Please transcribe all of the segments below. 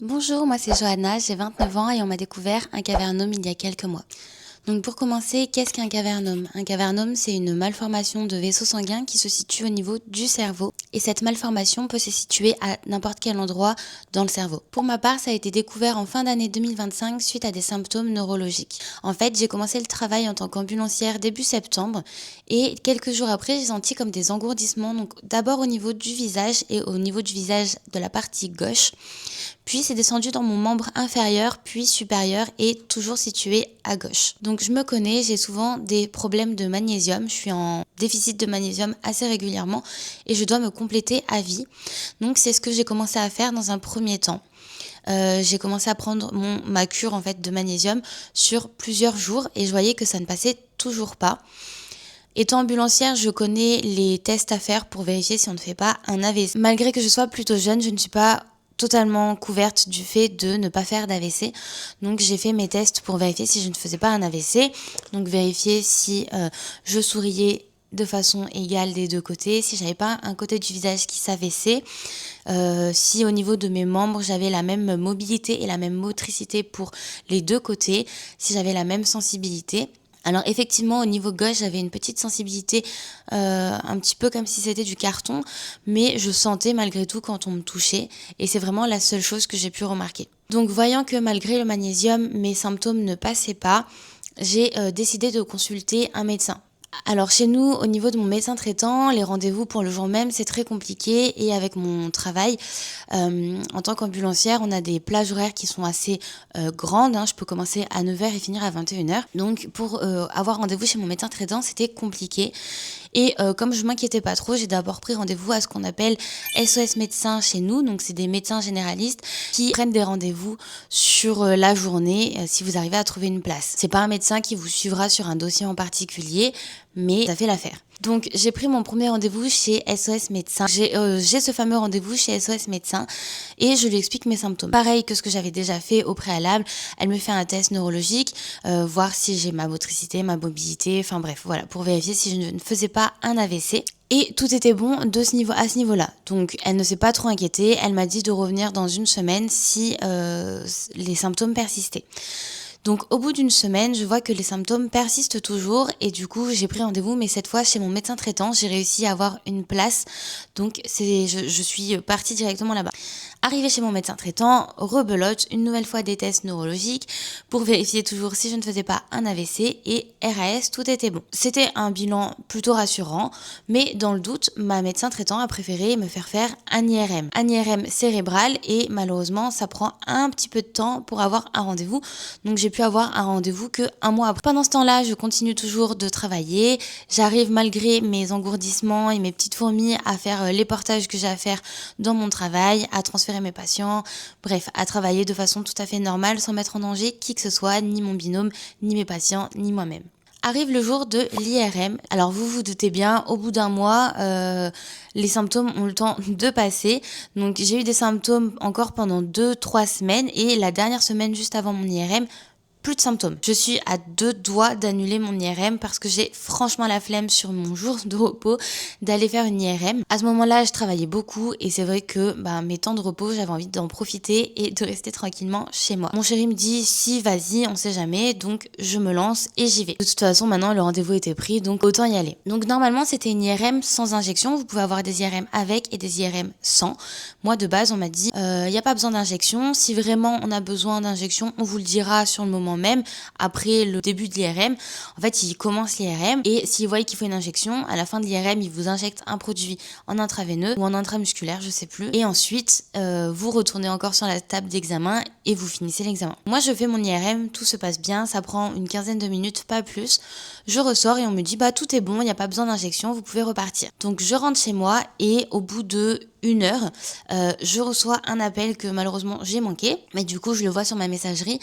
Bonjour, moi c'est Johanna, j'ai 29 ans et on m'a découvert un cavernome il y a quelques mois. Donc pour commencer, qu'est-ce qu'un cavernome? Un cavernome, c'est une malformation de vaisseau sanguin qui se situe au niveau du cerveau. Et cette malformation peut se situer à n'importe quel endroit dans le cerveau. Pour ma part, ça a été découvert en fin d'année 2025 suite à des symptômes neurologiques. En fait, j'ai commencé le travail en tant qu'ambulancière début septembre et quelques jours après, j'ai senti comme des engourdissements. Donc d'abord au niveau du visage et au niveau du visage de la partie gauche. Puis c'est descendu dans mon membre inférieur, puis supérieur et toujours situé à gauche. Donc je me connais, j'ai souvent des problèmes de magnésium. Je suis en déficit de magnésium assez régulièrement et je dois me compléter à vie. Donc c'est ce que j'ai commencé à faire dans un premier temps. J'ai commencé à prendre ma cure en fait de magnésium sur plusieurs jours et je voyais que ça ne passait toujours pas. Étant ambulancière, je connais les tests à faire pour vérifier si on ne fait pas un AVC. Malgré que je sois plutôt jeune, je ne suis pas totalement couverte du fait de ne pas faire d'AVC. Donc j'ai fait mes tests pour vérifier si je ne faisais pas un AVC. Donc vérifier si je souriais de façon égale des deux côtés, si j'avais pas un côté du visage qui s'affaissait, si au niveau de mes membres j'avais la même mobilité et la même motricité pour les deux côtés, si j'avais la même sensibilité. Alors effectivement au niveau gauche j'avais une petite sensibilité un petit peu comme si c'était du carton, mais je sentais malgré tout quand on me touchait et c'est vraiment la seule chose que j'ai pu remarquer. Donc voyant que malgré le magnésium mes symptômes ne passaient pas, j'ai décidé de consulter un médecin. Alors chez nous, au niveau de mon médecin traitant, les rendez-vous pour le jour même, c'est très compliqué et avec mon travail, en tant qu'ambulancière, on a des plages horaires qui sont assez grandes. Je peux commencer à 9h et finir à 21h. Donc pour avoir rendez-vous chez mon médecin traitant, c'était compliqué. Et comme je m'inquiétais pas trop, j'ai d'abord pris rendez-vous à ce qu'on appelle SOS médecins chez nous. Donc c'est des médecins généralistes qui prennent des rendez-vous sur la journée si vous arrivez à trouver une place. C'est pas un médecin qui vous suivra sur un dossier en particulier, mais ça fait l'affaire. Donc j'ai pris mon premier rendez-vous chez SOS médecin. J'ai ce fameux rendez-vous chez SOS médecin et je lui explique mes symptômes. Pareil que ce que j'avais déjà fait au préalable, elle me fait un test neurologique, voir si j'ai ma motricité, ma mobilité, enfin bref, voilà, pour vérifier si je ne faisais pas un AVC. Et tout était bon à ce niveau-là. Donc elle ne s'est pas trop inquiétée, elle m'a dit de revenir dans une semaine si les symptômes persistaient. Donc au bout d'une semaine, je vois que les symptômes persistent toujours et du coup j'ai pris rendez-vous mais cette fois chez mon médecin traitant, j'ai réussi à avoir une place. Donc je suis partie directement là-bas. Arrivée chez mon médecin traitant, rebelote, une nouvelle fois des tests neurologiques pour vérifier toujours si je ne faisais pas un AVC et RAS, tout était bon. C'était un bilan plutôt rassurant, mais dans le doute, ma médecin traitant a préféré me faire un IRM. Un IRM cérébral et malheureusement, ça prend un petit peu de temps pour avoir un rendez-vous. Donc j'ai pu avoir un rendez-vous que un mois après. Pendant ce temps-là, je continue toujours de travailler. J'arrive malgré mes engourdissements et mes petites fourmis à faire les portages que j'ai à faire dans mon travail, à transférer mes patients, bref, à travailler de façon tout à fait normale sans mettre en danger qui que ce soit, ni mon binôme, ni mes patients, ni moi-même. Arrive le jour de l'IRM. Alors vous vous doutez bien, au bout d'un mois, les symptômes ont le temps de passer. Donc j'ai eu des symptômes encore pendant 2-3 semaines et la dernière semaine juste avant mon IRM, plus de symptômes. Je suis à 2 doigts d'annuler mon IRM parce que j'ai franchement la flemme sur mon jour de repos d'aller faire une IRM. À ce moment-là, je travaillais beaucoup et c'est vrai que mes temps de repos, j'avais envie d'en profiter et de rester tranquillement chez moi. Mon chéri me dit si vas-y, on sait jamais, donc je me lance et j'y vais. De toute façon, maintenant le rendez-vous était pris, donc autant y aller. Donc normalement, c'était une IRM sans injection. Vous pouvez avoir des IRM avec et des IRM sans. Moi, de base, on m'a dit il n'y a pas besoin d'injection. Si vraiment on a besoin d'injection, on vous le dira sur le moment même, après le début de l'IRM. En fait, il commence l'IRM et s'il voit qu'il faut une injection, à la fin de l'IRM, il vous injecte un produit en intraveineux ou en intramusculaire, je sais plus. Et ensuite, vous retournez encore sur la table d'examen et vous finissez l'examen. Moi, je fais mon IRM, tout se passe bien, ça prend une quinzaine de minutes, pas plus. Je ressors et on me dit tout est bon, il n'y a pas besoin d'injection, vous pouvez repartir. Donc je rentre chez moi et au bout de 1 heure, je reçois un appel que malheureusement j'ai manqué, mais du coup je le vois sur ma messagerie,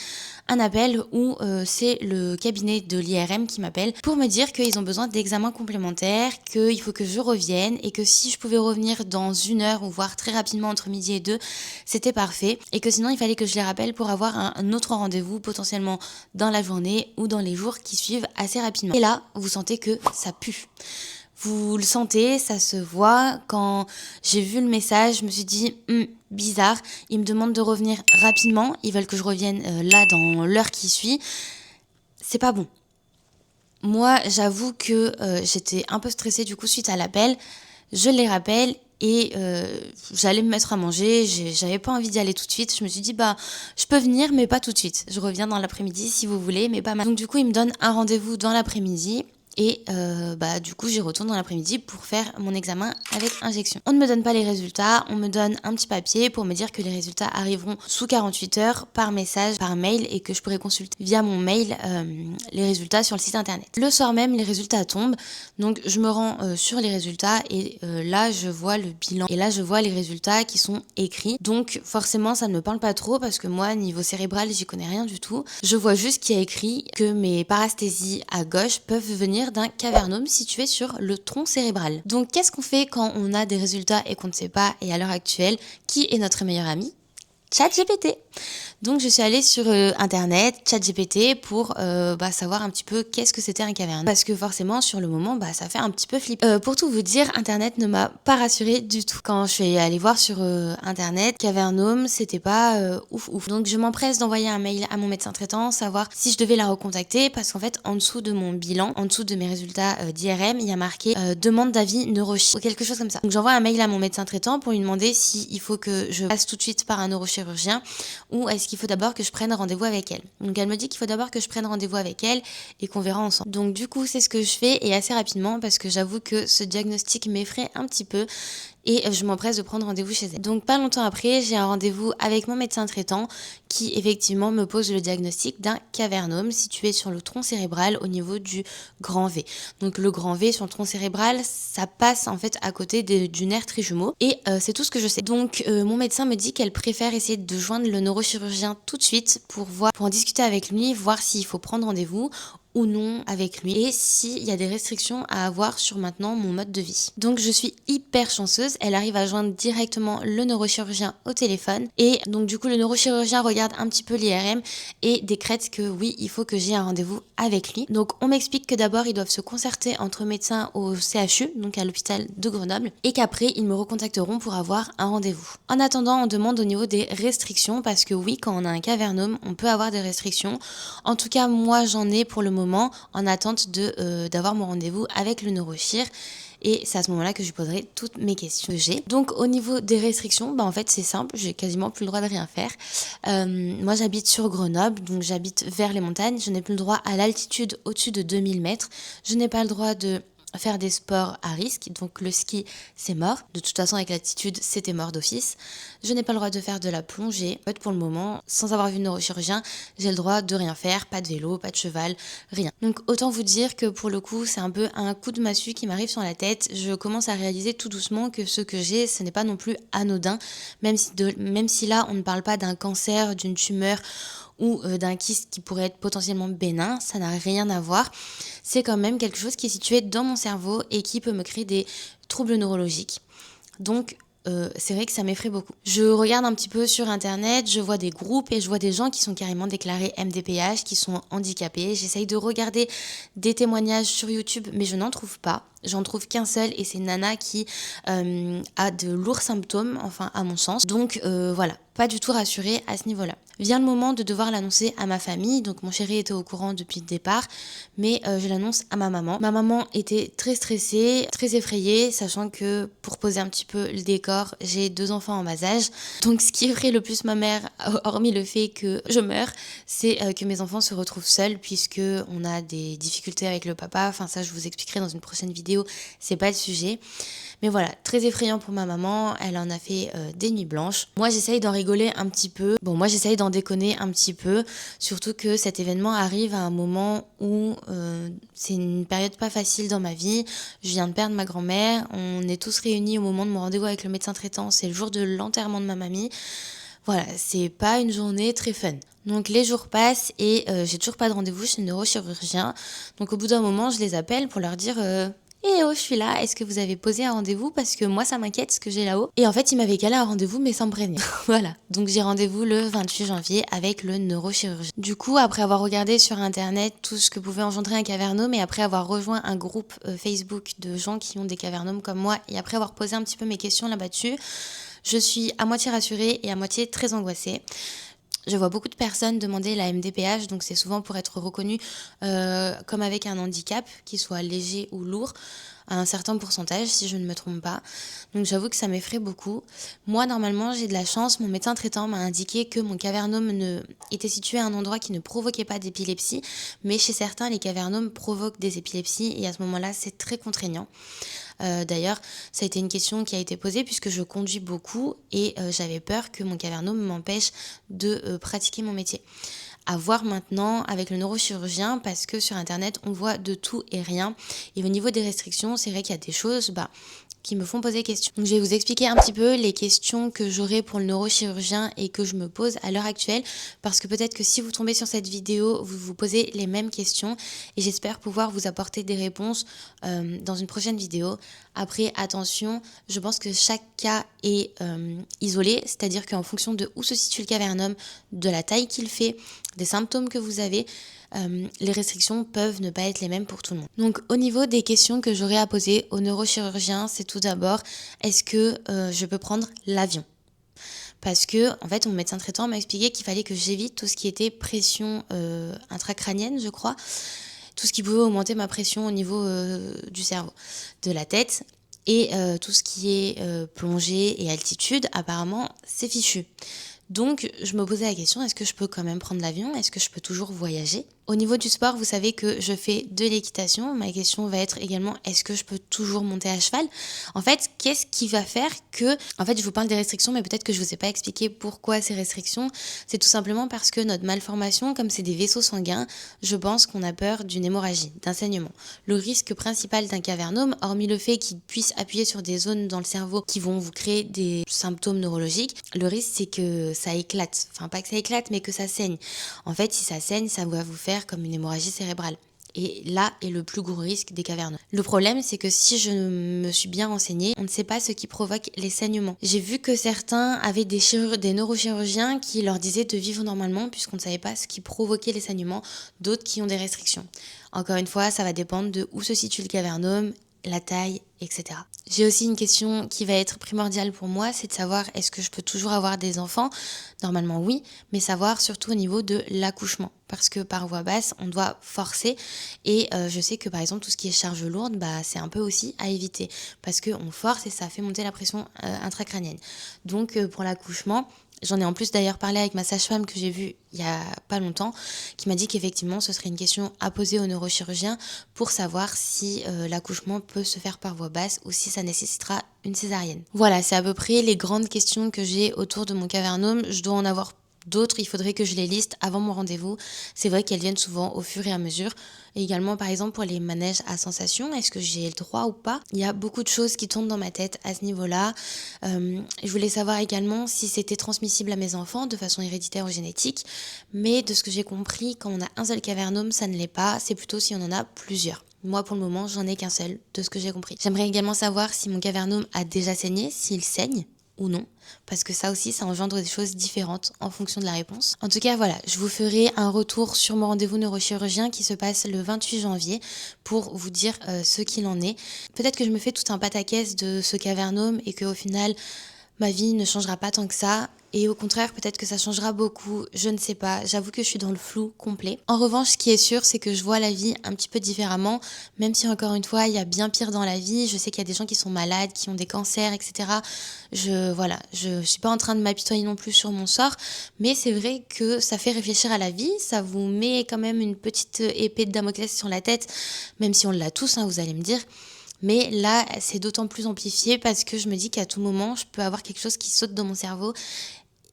un appel où c'est le cabinet de l'IRM qui m'appelle pour me dire qu'ils ont besoin d'examens complémentaires, qu'il faut que je revienne et que si je pouvais revenir dans 1 heure ou voire très rapidement entre midi et 2, c'était parfait et que sinon il fallait que je les rappelle pour avoir un autre rendez-vous potentiellement dans la journée ou dans les jours qui suivent assez rapidement. Et là, vous sentez que ça pue. Vous le sentez, ça se voit. Quand j'ai vu le message, je me suis dit bizarre. Ils me demandent de revenir rapidement. Ils veulent que je revienne là dans l'heure qui suit. C'est pas bon. Moi, j'avoue que j'étais un peu stressée du coup suite à l'appel. Je les rappelle et j'allais me mettre à manger. J'avais pas envie d'y aller tout de suite. Je me suis dit, je peux venir, mais pas tout de suite. Je reviens dans l'après-midi si vous voulez, mais pas maintenant. Donc du coup, ils me donnent un rendez-vous dans l'après-midi. Et du coup, j'y retourne dans l'après-midi pour faire mon examen avec injection. On ne me donne pas les résultats, on me donne un petit papier pour me dire que les résultats arriveront sous 48 heures par message, par mail, et que je pourrai consulter via mon mail les résultats sur le site internet. Le soir même, les résultats tombent, donc je me rends sur les résultats et là, je vois le bilan. Et là, je vois les résultats qui sont écrits. Donc forcément, ça ne me parle pas trop parce que moi, niveau cérébral, j'y connais rien du tout. Je vois juste qu'il y a écrit que mes parasthésies à gauche peuvent venir d'un cavernome situé sur le tronc cérébral. Donc qu'est-ce qu'on fait quand on a des résultats et qu'on ne sait pas, et à l'heure actuelle, qui est notre meilleur ami? ChatGPT. Donc je suis allée sur internet, ChatGPT, pour savoir un petit peu qu'est-ce que c'était un cavernome. Parce que forcément sur le moment ça fait un petit peu flipper. Pour tout vous dire, internet ne m'a pas rassurée du tout. Quand je suis allée voir sur internet, cavernome, c'était pas ouf. Donc je m'empresse d'envoyer un mail à mon médecin traitant, savoir si je devais la recontacter, parce qu'en fait en dessous de mon bilan, en dessous de mes résultats d'IRM, il y a marqué demande d'avis neurochirurgien ou quelque chose comme ça. Donc j'envoie un mail à mon médecin traitant pour lui demander s'il faut que je passe tout de suite par un neurochirurgien ou est-ce qu'il faut d'abord que je prenne rendez-vous avec elle. Donc elle me dit qu'il faut d'abord que je prenne rendez-vous avec elle et qu'on verra ensemble. Donc du coup c'est ce que je fais, et assez rapidement, parce que j'avoue que ce diagnostic m'effraie un petit peu et je m'empresse de prendre rendez-vous chez elle. Donc pas longtemps après, j'ai un rendez-vous avec mon médecin traitant qui effectivement me pose le diagnostic d'un cavernome situé sur le tronc cérébral au niveau du grand V. Donc le grand V sur le tronc cérébral, ça passe en fait à côté du nerf trijumeau, et c'est tout ce que je sais. Donc mon médecin me dit qu'elle préfère essayer de joindre le neurochirurgien tout de suite pour en discuter avec lui, voir s'il faut prendre rendez-vous ou non avec lui, et s'il y a des restrictions à avoir sur maintenant mon mode de vie. Donc je suis hyper chanceuse, elle arrive à joindre directement le neurochirurgien au téléphone, et donc du coup le neurochirurgien regarde un petit peu l'IRM et décrète que oui, il faut que j'ai un rendez-vous avec lui. Donc on m'explique que d'abord ils doivent se concerter entre médecins au CHU, donc à l'hôpital de Grenoble, et qu'après ils me recontacteront pour avoir un rendez-vous. En attendant, on demande au niveau des restrictions, parce que oui, quand on a un cavernome, on peut avoir des restrictions. En tout cas, moi j'en ai pour le moment, en attente d'avoir mon rendez-vous avec le neurochir, et c'est à ce moment-là que je lui poserai toutes mes questions que j'ai. Donc au niveau des restrictions, en fait c'est simple, j'ai quasiment plus le droit de rien faire. Moi j'habite sur Grenoble, donc j'habite vers les montagnes, je n'ai plus le droit à l'altitude au-dessus de 2000 mètres, je n'ai pas le droit de faire des sports à risque, donc le ski c'est mort, de toute façon avec l'altitude c'était mort d'office. Je n'ai pas le droit de faire de la plongée. En fait pour le moment, sans avoir vu le neurochirurgien, j'ai le droit de rien faire, pas de vélo, pas de cheval, rien. Donc autant vous dire que pour le coup c'est un peu un coup de massue qui m'arrive sur la tête. Je commence à réaliser tout doucement que ce que j'ai, ce n'est pas non plus anodin, même si là on ne parle pas d'un cancer, d'une tumeur ou d'un kyste qui pourrait être potentiellement bénin, ça n'a rien à voir. C'est quand même quelque chose qui est situé dans mon cerveau et qui peut me créer des troubles neurologiques. Donc c'est vrai que ça m'effraie beaucoup. Je regarde un petit peu sur internet, je vois des groupes et je vois des gens qui sont carrément déclarés MDPH, qui sont handicapés. J'essaye de regarder des témoignages sur YouTube, mais je n'en trouve pas. J'en trouve qu'un seul, et c'est Nana qui a de lourds symptômes, enfin à mon sens. Donc voilà, pas du tout rassurée à ce niveau-là. Vient le moment de devoir l'annoncer à ma famille, donc mon chéri était au courant depuis le départ, mais je l'annonce à ma maman. Ma maman était très stressée, très effrayée, sachant que, pour poser un petit peu le décor, j'ai 2 enfants en bas âge. Donc ce qui effraie le plus ma mère, hormis le fait que je meure, c'est que mes enfants se retrouvent seuls, puisque on a des difficultés avec le papa. Enfin ça je vous expliquerai dans une prochaine vidéo, c'est pas le sujet. Mais voilà, très effrayant pour ma maman, elle en a fait des nuits blanches. Moi j'essaye d'en rigoler un petit peu, moi j'essaye d'en déconner un petit peu, surtout que cet événement arrive à un moment où c'est une période pas facile dans ma vie. Je viens de perdre ma grand-mère, on est tous réunis au moment de mon rendez-vous avec le médecin traitant, c'est le jour de l'enterrement de ma mamie. Voilà, c'est pas une journée très fun. Donc les jours passent et j'ai toujours pas de rendez-vous chez le neurochirurgien. Donc au bout d'un moment, je les appelle pour leur dire eh oh, je suis là, est-ce que vous avez posé un rendez-vous? Parce que moi, ça m'inquiète ce que j'ai là-haut. Et en fait, il m'avait calé un rendez-vous, mais sans me prévenir. Voilà. Donc, j'ai rendez-vous le 28 janvier avec le neurochirurgien. Du coup, après avoir regardé sur Internet tout ce que pouvait engendrer un cavernome, et après avoir rejoint un groupe Facebook de gens qui ont des cavernomes comme moi, et après avoir posé un petit peu mes questions là-dessus, Je suis à moitié rassurée et à moitié très angoissée. Je vois beaucoup de personnes demander la MDPH, donc c'est souvent pour être reconnu comme avec un handicap, qu'il soit léger ou lourd, à un certain pourcentage, si je ne me trompe pas. Donc j'avoue que ça m'effraie beaucoup. Moi, normalement, j'ai de la chance. Mon médecin traitant m'a indiqué que mon cavernome était situé à un endroit qui ne provoquait pas d'épilepsie, mais chez certains, les cavernomes provoquent des épilepsies et à ce moment-là, c'est très contraignant. D'ailleurs, ça a été une question qui a été posée puisque je conduis beaucoup et j'avais peur que mon cavernome m'empêche de pratiquer mon métier. À voir maintenant avec le neurochirurgien parce que sur internet on voit de tout et rien. Et au niveau des restrictions, c'est vrai qu'il y a des choses qui me font poser question. Donc je vais vous expliquer un petit peu les questions que j'aurai pour le neurochirurgien et que je me pose à l'heure actuelle, parce que peut-être que si vous tombez sur cette vidéo, vous vous posez les mêmes questions et j'espère pouvoir vous apporter des réponses dans une prochaine vidéo. Après, attention, je pense que chaque cas est isolé, c'est-à-dire qu'en fonction de où se situe le cavernome, de la taille qu'il fait, des symptômes que vous avez, les restrictions peuvent ne pas être les mêmes pour tout le monde. Donc au niveau des questions que j'aurais à poser au neurochirurgien, c'est tout d'abord, est-ce que je peux prendre l'avion ? Parce que en fait mon médecin traitant m'a expliqué qu'il fallait que j'évite tout ce qui était pression intracrânienne, je crois, tout ce qui pouvait augmenter ma pression au niveau du cerveau, de la tête, et tout ce qui est plongée et altitude, apparemment c'est fichu. Donc je me posais la question, est-ce que je peux quand même prendre l'avion ? Est-ce que je peux toujours voyager ? Au niveau du sport, vous savez que je fais de l'équitation. Ma question va être également, est-ce que je peux toujours monter à cheval ? En fait, qu'est-ce qui va faire que... En fait, je vous parle des restrictions, mais peut-être que je ne vous ai pas expliqué pourquoi ces restrictions. C'est tout simplement parce que notre malformation, comme c'est des vaisseaux sanguins, je pense qu'on a peur d'une hémorragie, d'un saignement. Le risque principal d'un cavernome, hormis le fait qu'il puisse appuyer sur des zones dans le cerveau qui vont vous créer des symptômes neurologiques, le risque c'est que ça éclate. Enfin, pas que ça éclate, mais que ça saigne. En fait, si ça saigne, ça va vous faire comme une hémorragie cérébrale. Et là est le plus gros risque des cavernomes. Le problème, c'est que si je me suis bien renseignée, on ne sait pas ce qui provoque les saignements. J'ai vu que certains avaient des neurochirurgiens qui leur disaient de vivre normalement puisqu'on ne savait pas ce qui provoquait les saignements, d'autres qui ont des restrictions. Encore une fois, ça va dépendre de où se situe le cavernome, la taille, etc. J'ai aussi une question qui va être primordiale pour moi, c'est de savoir est-ce que je peux toujours avoir des enfants ? Normalement oui, mais savoir surtout au niveau de l'accouchement. Parce que par voie basse, on doit forcer et je sais que par exemple tout ce qui est charge lourde, c'est un peu aussi à éviter parce qu'on force et ça fait monter la pression intracrânienne. Donc pour l'accouchement, j'en ai en plus d'ailleurs parlé avec ma sage-femme que j'ai vue il y a pas longtemps, qui m'a dit qu'effectivement ce serait une question à poser au neurochirurgien pour savoir si l'accouchement peut se faire par voie basse ou si ça nécessitera une césarienne. Voilà, c'est à peu près les grandes questions que j'ai autour de mon cavernome. Je dois en avoir d'autres, il faudrait que je les liste avant mon rendez-vous. C'est vrai qu'elles viennent souvent au fur et à mesure. Et également, par exemple, pour les manèges à sensation, est-ce que j'ai le droit ou pas ? Il y a beaucoup de choses qui tournent dans ma tête à ce niveau-là. Je voulais savoir également si c'était transmissible à mes enfants de façon héréditaire ou génétique. Mais de ce que j'ai compris, quand on a un seul cavernome, ça ne l'est pas. C'est plutôt si on en a plusieurs. Moi, pour le moment, j'en ai qu'un seul, de ce que j'ai compris. J'aimerais également savoir si mon cavernome a déjà saigné, s'il saigne ou non, parce que ça aussi, ça engendre des choses différentes en fonction de la réponse. En tout cas, voilà, je vous ferai un retour sur mon rendez-vous neurochirurgien qui se passe le 28 janvier pour vous dire ce qu'il en est. Peut-être que je me fais tout un pataquès de ce cavernome et qu'au final, ma vie ne changera pas tant que ça. Et au contraire, peut-être que ça changera beaucoup, je ne sais pas, j'avoue que je suis dans le flou complet. En revanche, ce qui est sûr, c'est que je vois la vie un petit peu différemment, même si encore une fois, il y a bien pire dans la vie. Je sais qu'il y a des gens qui sont malades, qui ont des cancers, etc. Je suis pas en train de m'apitoyer non plus sur mon sort, mais c'est vrai que ça fait réfléchir à la vie, ça vous met quand même une petite épée de Damoclès sur la tête, même si on l'a tous, vous allez me dire. Mais là, c'est d'autant plus amplifié parce que je me dis qu'à tout moment, je peux avoir quelque chose qui saute dans mon cerveau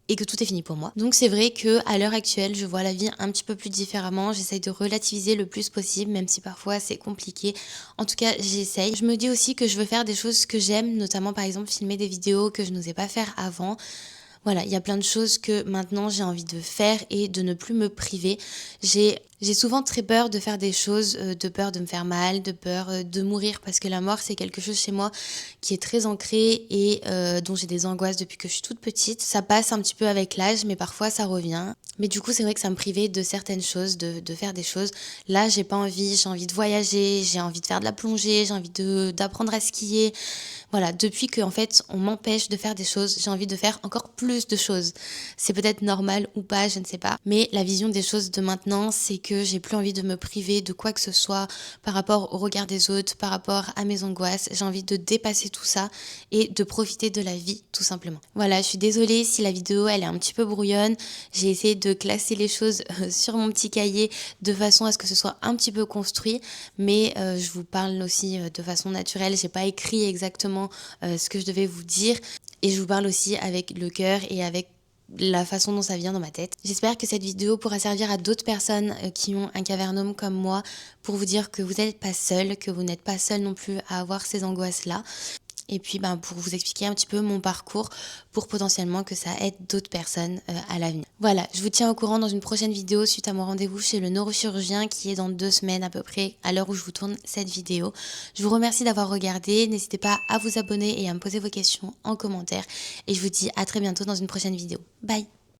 et que tout est fini pour moi. Donc c'est vrai que à l'heure actuelle, je vois la vie un petit peu plus différemment. J'essaye de relativiser le plus possible, même si parfois c'est compliqué. En tout cas, j'essaye. Je me dis aussi que je veux faire des choses que j'aime, notamment par exemple filmer des vidéos que je n'osais pas faire avant. Voilà, il y a plein de choses que maintenant j'ai envie de faire et de ne plus me priver. J'ai J'ai souvent très peur de faire des choses, de peur de me faire mal, de peur, de mourir parce que la mort, c'est quelque chose chez moi qui est très ancré et dont j'ai des angoisses depuis que je suis toute petite. Ça passe un petit peu avec l'âge, mais parfois ça revient. Mais du coup, c'est vrai que ça me privait de certaines choses, de faire des choses. Là, j'ai pas envie, j'ai envie de voyager, j'ai envie de faire de la plongée, j'ai envie d'apprendre à skier. Voilà, depuis qu'en fait, on m'empêche de faire des choses, j'ai envie de faire encore plus de choses. C'est peut-être normal ou pas, je ne sais pas. Mais la vision des choses de maintenant, c'est que j'ai plus envie de me priver de quoi que ce soit par rapport au regard des autres, par rapport à mes angoisses. J'ai envie de dépasser tout ça et de profiter de la vie, tout simplement. Voilà, je suis désolée si la vidéo, elle est un petit peu brouillonne. J'ai essayé de classer les choses sur mon petit cahier de façon à ce que ce soit un petit peu construit. Mais je vous parle aussi de façon naturelle. J'ai pas écrit exactement ce que je devais vous dire. Et je vous parle aussi avec le cœur et avec la façon dont ça vient dans ma tête. J'espère que cette vidéo pourra servir à d'autres personnes qui ont un cavernome comme moi pour vous dire que vous n'êtes pas seul, que vous n'êtes pas seul non plus à avoir ces angoisses-là. Et puis pour vous expliquer un petit peu mon parcours pour potentiellement que ça aide d'autres personnes à l'avenir. Voilà, je vous tiens au courant dans une prochaine vidéo suite à mon rendez-vous chez le neurochirurgien qui est dans 2 semaines à peu près à l'heure où je vous tourne cette vidéo. Je vous remercie d'avoir regardé, n'hésitez pas à vous abonner et à me poser vos questions en commentaire et je vous dis à très bientôt dans une prochaine vidéo. Bye!